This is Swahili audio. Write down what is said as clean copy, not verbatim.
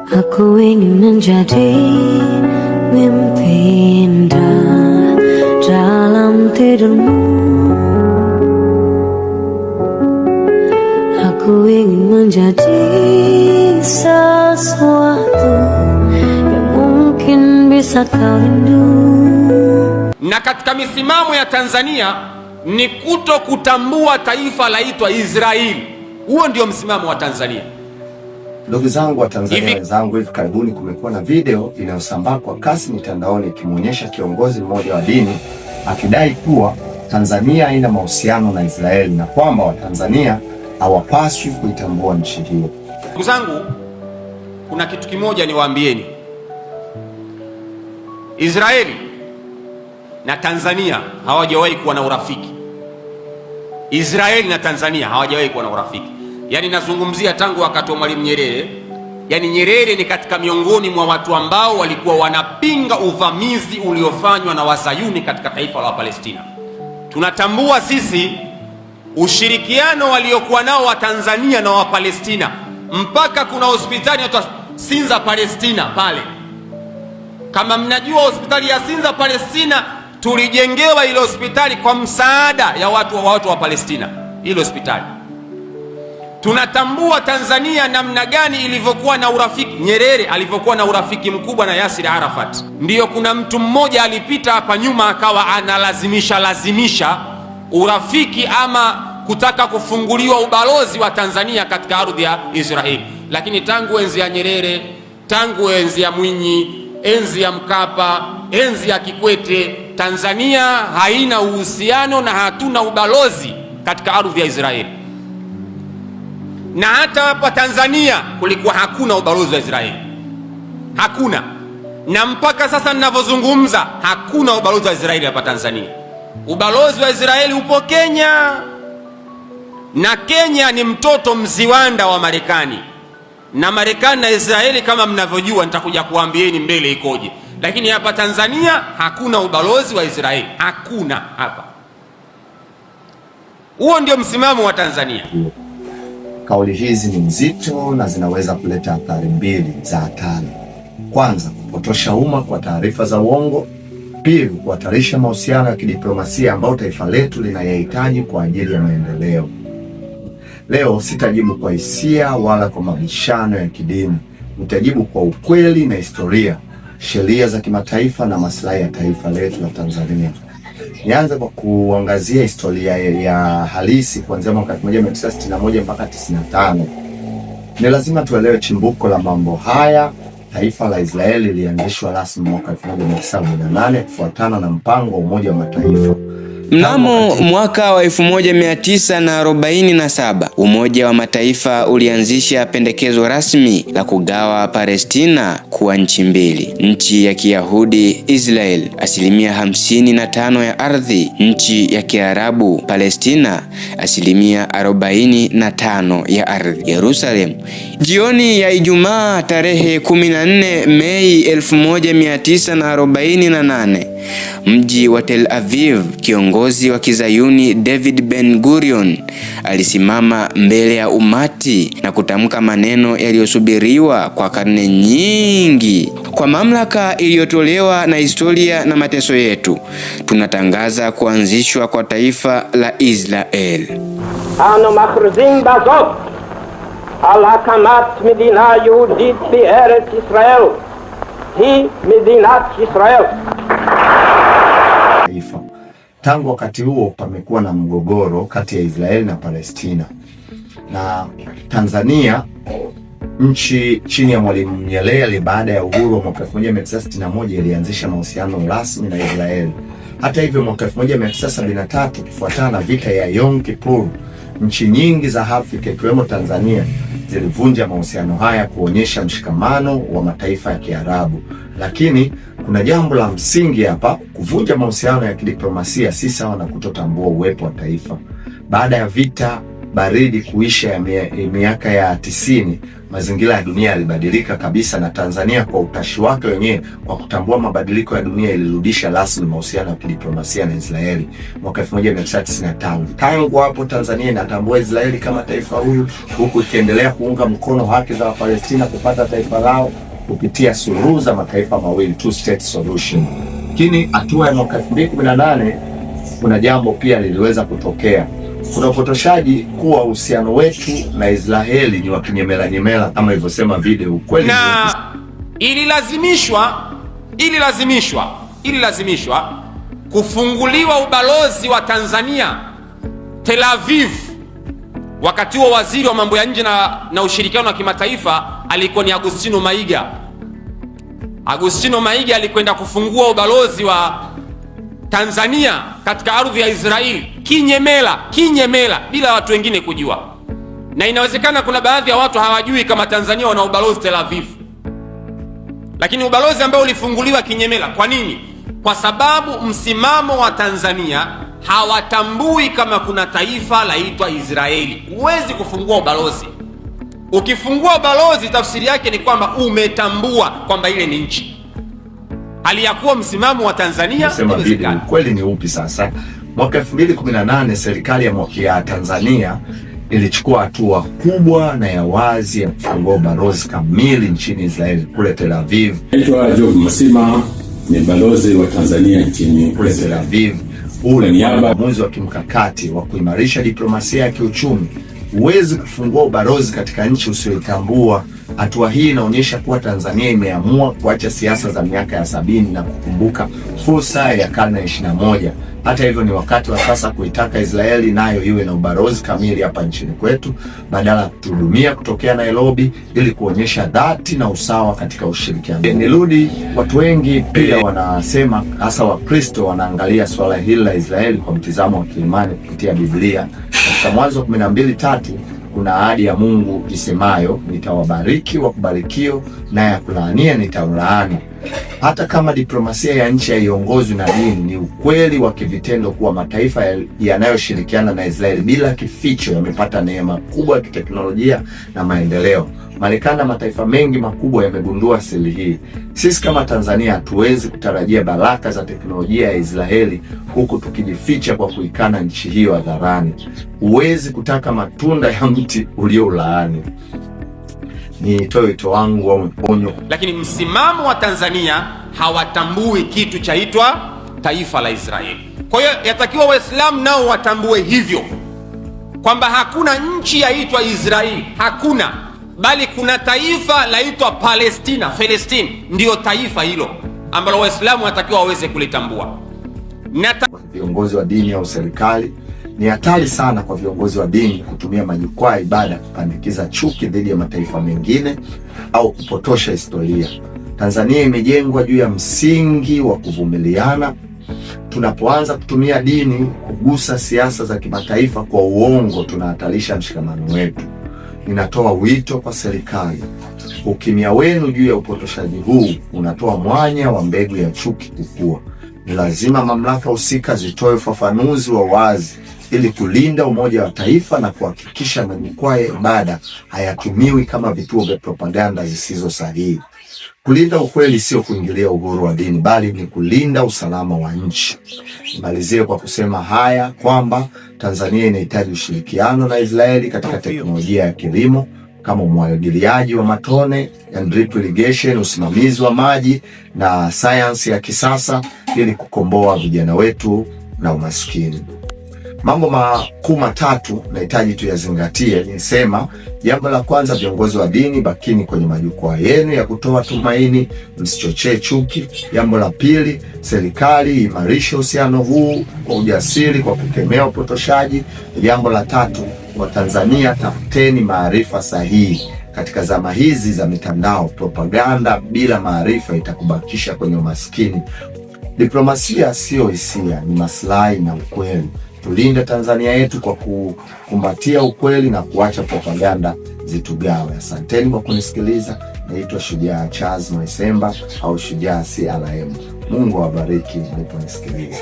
Aku ingin menjadi mimpi indah dalam tidurmu. Aku ingin menjadi sesuatu yang mungkin bisa kau rindu. Na katika misimamo ya Tanzania ni kuto kutambua taifa laitwa Israeli. Huo ndio msimamo wa Tanzania. Ndugu zangu wa Tanzania wenzangu, hivi karibuni kumekuwa na video inayosambaa kwa kasi mitandaoni ikimwonyesha kiongozi mmoja wa dini akidai kuwa Tanzania haina mahusiano na Israeli na kwamba Watanzania hawapaswi kuitambua nchi hiyo. Ndugu zangu, kuna kitu kimoja niwaambieni. Israeli na Tanzania hawajawahi kuwa na urafiki. Israeli na Tanzania hawajawahi kuwa na urafiki. Yaani nazungumzia tangu wakati wa Mwalimu Nyerere. Yaani Nyerere ni katika miongoni mwa watu ambao walikuwa wanapinga uvamizi uliofanywa na Wazayuni katika taifa la Palestina. Tunatambua sisi ushirikiano waliokuwa nao wa Tanzania na wa Palestina, mpaka kuna hospitali inaitwa Sinza Palestina pale. Kama mnajua hospitali ya Sinza Palestina, tulijengewa ile hospitali kwa msaada ya watu wa Palestina. Ile hospitali tunatambua Tanzania namna gani ilivyokuwa na urafiki. Nyerere alivyokuwa na urafiki mkubwa na Yasir Arafat. Ndiyo, kuna mtu mmoja alipita hapa nyuma akawa analazimisha urafiki ama kutaka kufunguliwa ubalozi wa Tanzania katika ardhi ya Israeli. Lakini tangu enzi ya Nyerere, tangu enzi ya Mwinyi, enzi ya Mkapa, enzi ya Kikwete, Tanzania haina uhusiano na hatuna ubalozi katika ardhi ya Israeli. Na hata hapa Tanzania kulikuwa hakuna ubalozi wa Israeli. Hakuna. Na mpaka sasa ninavyozungumza hakuna ubalozi wa Israeli hapa Tanzania. Ubalozi wa Israeli upo Kenya. Na Kenya ni mtoto mziwanda wa Marekani. Na Marekani na Israeli kama mnavyojua nitakuja kuambieni mbele ikoje. Lakini hapa Tanzania hakuna ubalozi wa Israeli. Hakuna hapa. Huo ndio msimamo wa Tanzania. Kauli hizi ni nzito na zinaweza kuleta athari mbili za hatari. Kwanza, kupotosha umma kwa taarifa za uongo. Pili, kuhatarisha mahusiano ya kidiplomasia ambayo taifa letu linayahitaji kwa ajili ya maendeleo. Leo sitajibu kwa hisia wala kwa mabishano ya kidini. Nitajibu kwa ukweli na historia, sheria za kimataifa na maslahi ya taifa letu la Tanzania. Nianze kwa kuangazia historia ya halisi kuanzia mwaka 1961 mpaka 95. Ni lazima tuelewe chimbuko la mambo haya. Taifa la Israeli lilianzishwa rasmi mwaka 1948 kufuatana na mpango wa Umoja wa Mataifa. Mnamo mwaka wa 1947 Umoja wa Mataifa ulianzisha pendekezo rasmi la kugawa Palestina kuwa nchi mbili, nchi ya Kiyahudi Israel, 55% ya ardhi, nchi ya Kiarabu Palestina, 45% ya ardhi. Yerusalem. Jioni ya Ijumaa tarehe 14 Mei 1948, mji wa Tel Aviv, kiongozi wa Kizayuni David Ben Gurion alisimama mbele ya umati na kutamka maneno yaliyosubiriwa kwa karne nyingi. Kwa mamlaka iliyotolewa na historia na mateso yetu, tunatangaza kuanzishwa kwa taifa la Israel. Ano makhrzim bazot al hakamat medina yehudit fi eretz Israel hi medinat Israel. Tangu wakati huo pamekuwa na mgogoro kati ya Israeli na Palestina. Na Tanzania, nchi chini ya Mwalimu Nyerere, baada ya uhuru wa mwaka 1961 ilianzisha mahusiano rasmi na Israeli. Hata hivyo, mwaka 1973 kufuatana na vita ya Yom Kippur, nchi nyingi za Afrika ikiwemo Tanzania zilivunja mahusiano haya kuonyesha mshikamano wa mataifa ya Kiarabu. Lakini kuna jambo la msingi hapa: kuvunja mahusiano ya kidiplomasia si sawa na kutotambua uwepo wa taifa. Baada ya vita baridi kuisha ya miaka ya 90, mazingira ya dunia yalibadilika kabisa, na Tanzania kwa utashi wake wenyewe kwa kutambua mabadiliko ya dunia ilirudisha rasmi mahusiano ya kidiplomasia na Israeli mwaka 1995. Tangu hapo Tanzania inatambua Israeli kama taifa huru, huku ikiendelea kuunga mkono haki za Wapalestina kupata taifa lao kupitia suluhu za mataifa mawili, two state solution. Lakini hatua ya mwaka 2018 kuna jambo pia liliweza kutokea. Kuna upotoshaji kuwa uhusiano wetu na Israeli ni wa kinyemela kama ilivyosema video. Ukweli na ililazimishwa kufunguliwa ubalozi wa Tanzania Tel Aviv. Wakati wa waziri wa mambo ya nje na ushirikiano wa kimataifa alikuwa ni Agustino Maiga. Agustino Maiga alikwenda kufungua ubalozi wa Tanzania katika ardhi ya Israeli kinyemela bila watu wengine kujua, na inawezekana kuna baadhi ya watu hawajui kama Tanzania wana ubalozi Tel Aviv, lakini ubalozi ambao ulifunguliwa kinyemela. Kwa nini? Kwa sababu msimamo wa Tanzania hawatambui kama kuna taifa laitwa Israeli. Huwezi kufungua ubalozi. Ukifungua ubalozi tafsiri yake ni kwamba umetambua kwamba ile ni nchi. Hali ya kuwa msimamo wa Tanzania kweli ni upi sasa? Mwaka 2018 serikali ya Tanzania ilichukua hatua kubwa na ya wazi ya kufungua ubalozi kamili nchini Israeli kule Tel Aviv. Naitwa Job Masima, ni balozi wa Tanzania nchini kule Tel Aviv. Ule ni uamuzi wa kimkakati wa kuimarisha diplomasia ya kiuchumi. Huwezi kufungua ubalozi katika nchi usioitambua. Hatua hii inaonyesha kuwa Tanzania imeamua kuacha siasa za miaka ya 70 na kukumbuka fursa ya karne ya 21. Hata hivyo, ni wakati wa sasa kuitaka Israeli nayo iwe na ubalozi kamili hapa nchini kwetu badala ya kutuhudumia kutokea Nairobi, ili kuonyesha dhati na usawa katika ushirikiano. Nirudi, watu wengi pia wanasema, hasa Wakristo, wanaangalia swala hili la Israeli kwa mtizamo wa kiimani kupitia Biblia. Katika Mwanzo 12:3 kuna ahadi ya Mungu isemayo, nitawabariki wakubarikio na ya kulaania nitawalaani. Hata kama diplomasia ya nchi haiongozwi na dini, ni ukweli wa kivitendo kuwa mataifa yanayoshirikiana na Israeli bila kificho yamepata neema kubwa ya kiteknolojia na maendeleo. Marekani na mataifa mengi makubwa yamegundua siri hii. Sisi kama Tanzania hatuwezi kutarajia baraka za teknolojia ya Israeli huku tukijificha kwa kuikana nchi hiyo hadharani. Huwezi kutaka matunda ya mti ulioulaani. Nitoe wito wangu wa mponyo. Lakini msimamo wa Tanzania hawatambui kitu chaitwa taifa la Israeli. Kwa hiyo yatakiwa Waislamu nao watambue hivyo, kwamba hakuna nchi yaitwa Israeli, hakuna, bali kuna taifa laitwa Palestina. Palestine ndio taifa hilo ambalo Waislamu watakiwa waweze kulitambua. Viongozi wa dini au serikali, ni hatari sana kwa viongozi wa dini kutumia majukwaa ya ibada kupandikiza chuki dhidi ya mataifa mengine au kupotosha historia. Tanzania imejengwa juu ya msingi wa kuvumiliana. Tunapoanza kutumia dini kugusa siasa za kimataifa kwa uongo, tunahatarisha mshikamano wetu. Ninatoa wito kwa serikali. Ukimya wenu juu ya upotoshaji huu unatoa mwanya wa mbegu ya chuki kukua. Ni lazima mamlaka husika zitoe ufafanuzi wa wazi ili kulinda umoja wa taifa na kuhakikisha majukwaa ya ibada hayatumiwi kama vituo vya propaganda zisizo sahihi. Kulinda ukweli sio kuingilia uhuru wa dini, bali ni kulinda usalama wa nchi. Nimalizie kwa kusema haya kwamba Tanzania inahitaji ushirikiano na Israeli katika teknolojia ya kilimo kama umwagiliaji wa matone, drip irrigation, usimamizi wa maji na sayansi ya kisasa ili kukomboa vijana wetu na umaskini. Mambo makuu matatu nahitaji tuyazingatie. Nisema, jambo la kwanza, viongozi wa dini, bakini kwenye majukwaa yenu ya kutoa tumaini, msichochee chuki. Jambo la pili, serikali imarishe uhusiano huu kwa ujasiri kwa kukemea upotoshaji. Jambo la tatu, Watanzania tafuteni maarifa sahihi. Katika zama hizi za mitandao, propaganda bila maarifa itakubakisha kwenye umaskini. Diplomasia sio hisia, ni maslahi na ukweli. Tulinde Tanzania yetu kwa kukumbatia ukweli na kuacha propaganda zitugawe. Asanteni kwa kunisikiliza. Naitwa Shujaa Charles Mwaisemba au Shujaa CRM. Mungu awabariki mliponisikiliza.